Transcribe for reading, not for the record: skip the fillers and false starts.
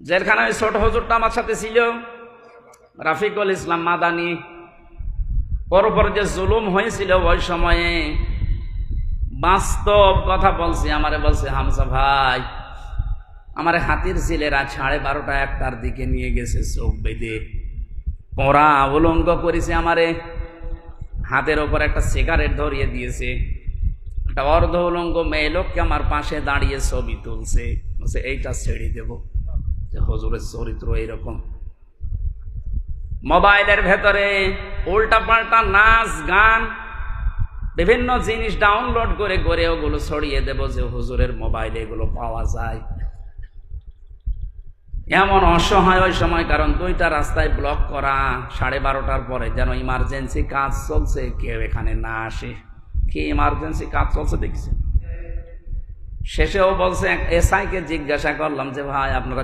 জেলখানায় ছোট হুজুরটা আমার সাথে ছিল, রাফিকুল ইসলাম মাদানী। ওর উপর যে জুলুম হয়েছিল ওই সময়ে বাস্তব কথা বলছি। আমারে বলছে, হামজা ভাই, আমারে হাতির ছেলেরা 12:30টা 1টার দিকে নিয়ে গেছে, চোখ বেঁধে পড়া উলঙ্গ করেছে। আমারে হাতের ওপর একটা সিগারেট ধরিয়ে দিয়েছে। একটা অর্ধ উলঙ্গ মেয়ে লোককে আমার পাশে দাঁড়িয়ে ছবি তুলছে, বলছে এইটা ছেড়ে দেব। যে হুজুরের চরিত্র এইরকম। মোবাইলের ভেতরে উল্টা পাল্টা নাচ গান বিভিন্ন জিনিস ডাউনলোড করে করে ওগুলো ছড়িয়ে দেব যে হুজুরের মোবাইলে এগুলো পাওয়া যায়। এমন অসহায় ওই সময়, কারণ 2টা রাস্তায় ব্লক করা, 12:30টার পরে যেন ইমার্জেন্সি কাজ চলছে, কেউ এখানে না আসে। কি ইমার্জেন্সি কাজ চলছে দেখছি। শেষেও বলছে, এসআই কে জিজ্ঞাসা করলাম যে ভাই আপনারা